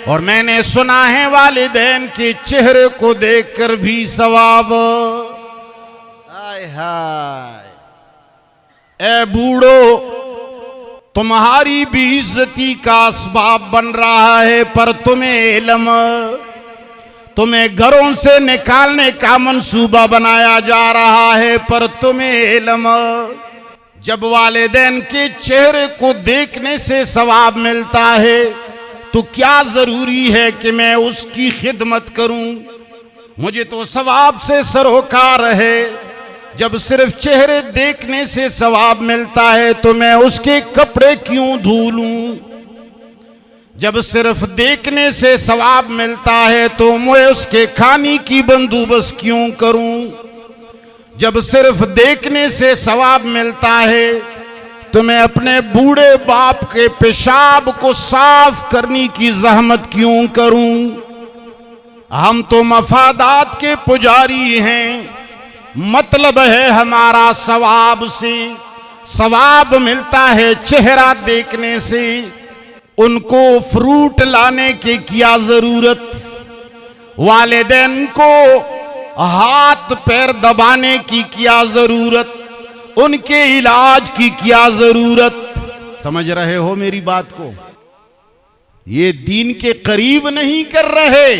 और मैंने सुना है वालिदैन के चेहरे को देखकर भी सवाब। हाय हाय, ए बूढ़ो, तुम्हारी भी इज्जती का असबाब बन रहा है, पर तुम्हें इल्म, तुम्हें घरों से निकालने का मंसूबा बनाया जा रहा है, पर तुम्हें इल्म। जब वालिदैन के चेहरे को देखने से सवाब मिलता है तो क्या जरूरी है कि मैं उसकी खिदमत करूं? मुझे तो सवाब से सरोकार है। जब सिर्फ चेहरे देखने से सवाब मिलता है तो मैं उसके कपड़े क्यों धो लूं? जब सिर्फ देखने से सवाब मिलता है तो मैं उसके खाने की बंदोबस्त क्यों करूं? जब सिर्फ देखने से सवाब मिलता है तो मैं अपने बूढ़े बाप के पेशाब को साफ करने की जहमत क्यों करूं? हम तो मफादात के पुजारी हैं, मतलब है हमारा सवाब से। सवाब मिलता है चेहरा देखने से। उनको फ्रूट लाने की क्या जरूरत? वालिदैन को हाथ पैर दबाने की क्या जरूरत? उनके इलाज की क्या जरूरत? समझ रहे हो मेरी बात को? ये दीन के करीब नहीं कर रहे,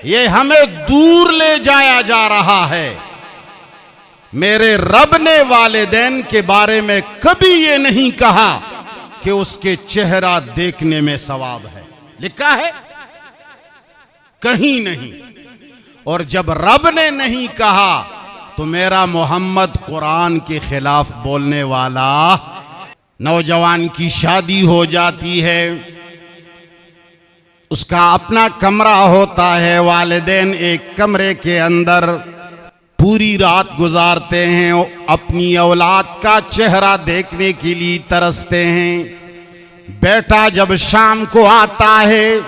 ये हमें दूर ले जाया जा रहा है। मेरे रब ने वालिदैन के बारे में कभी ये नहीं कहा कि उसके चेहरा देखने में सवाब है। लिखा है? कहीं नहीं। और जब रब ने नहीं कहा तो मेरा मोहम्मद कुरान के खिलाफ बोलने वाला। नौजवान की शादी हो जाती है, उसका अपना कमरा होता है, वालिदैन एक कमरे के अंदर पूरी रात गुजारते हैं, अपनी औलाद का चेहरा देखने के लिए तरसते हैं। बेटा जब शाम को आता है,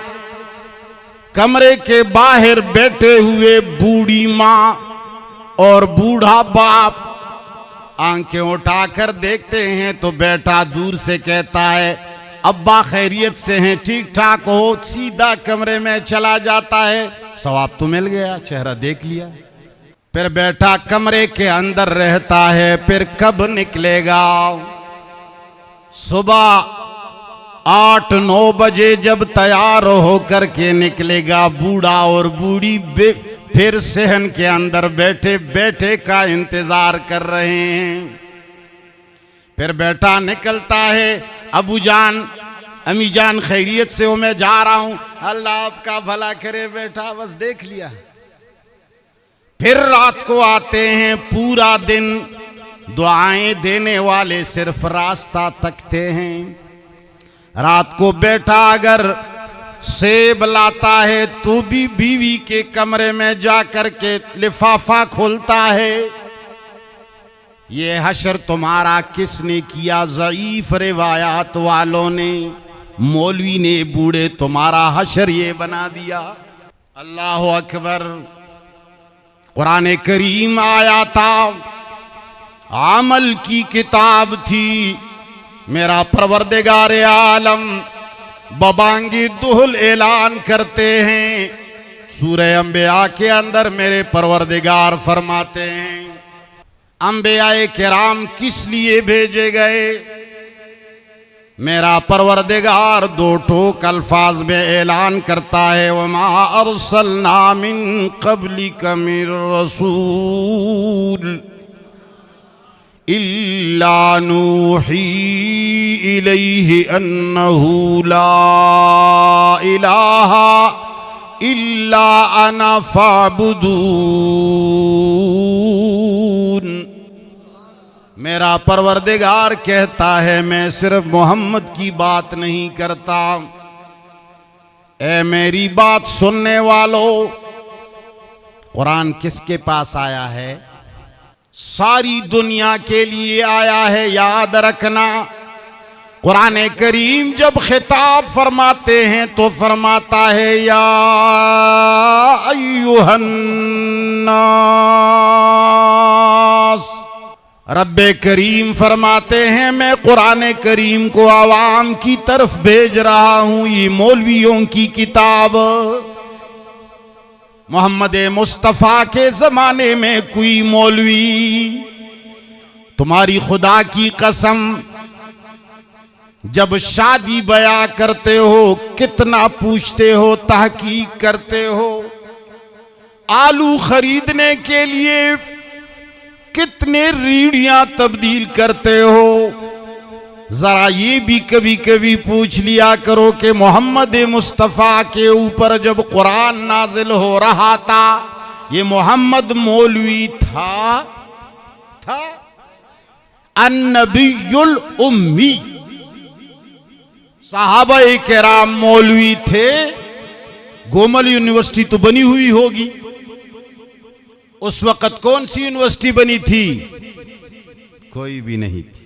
कमरे के बाहर बैठे हुए बूढ़ी माँ और बूढ़ा बाप आंखें उठाकर देखते हैं तो बेटा दूर से कहता है, अब्बा खैरियत से हैं, ठीक ठाक हो? सीधा कमरे में चला जाता है, सवाब तो मिल गया, चेहरा देख लिया। फिर बेटा कमरे के अंदर रहता है, फिर कब निकलेगा? सुबह 8-9 बजे जब तैयार होकर के निकलेगा। बूढ़ा और बूढ़ी फिर सहन के अंदर बैठे बैठे का इंतजार कर रहे हैं। फिर बेटा निकलता है, अबू जान अम्मी जान खैरियत से हो, मैं जा रहा हूं, अल्लाह आपका भला करे बेटा, बस देख लिया। फिर रात को आते हैं, पूरा दिन दुआएं देने वाले सिर्फ रास्ता तकते हैं। रात को बेटा अगर सेब लाता है तो भी बीवी के कमरे में जाकर के लिफाफा खोलता है। ये हशर तुम्हारा किसने किया? ज़ईफ रिवायात वालों ने, मौलवी ने, बूढ़े तुम्हारा हशर ये बना दिया। अल्लाह अकबर। कुरान करीम आया था, अमल की किताब थी। मेरा परवरदिगार आलम बबांगी दुहल ऐलान करते हैं सूरह अंबिया के अंदर। मेरे परवरदिगार फरमाते हैं, अंबियाए किराम किस लिए भेजे गए? मेरा परवरदिगार 2 ठोक अल्फाज में ऐलान करता है, वमा अरसलना मिन क़ब्लिक मिर रसूल इल्ला नूही इलैहि अन्नहु ला इलाहा इल्ला अना फाबुदून। मेरा परवरदिगार कहता है, मैं सिर्फ मोहम्मद की बात नहीं करता। ए मेरी बात सुनने वालों, कुरान किसके पास आया है? सारी दुनिया के लिए आया है, याद रखना। कुरान करीम जब खिताब फरमाते हैं तो फरमाता है, या अय्युहन नास, रब्बे करीम फरमाते हैं मैं कुरान करीम को आवाम की तरफ भेज रहा हूं, ये मौलवियों की किताब। मोहम्मद मुस्तफ़ा के जमाने में कोई मौलवी, तुम्हारी खुदा की कसम, जब शादी बया करते हो कितना पूछते हो, तहकीक करते हो। आलू खरीदने के लिए कितने रीढ़ियां तब्दील करते हो। जरा ये भी कभी कभी पूछ लिया करो कि मोहम्मद मुस्तफ़ा के ऊपर जब कुरान नाजिल हो रहा था, ये मोहम्मद मौलवी था अन्नबियुल उम्मी। सहाबाए किराम मौलवी थे। गोमल यूनिवर्सिटी तो बनी हुई होगी, उस वक्त कौन सी यूनिवर्सिटी बनी थी? कोई भी नहीं थी।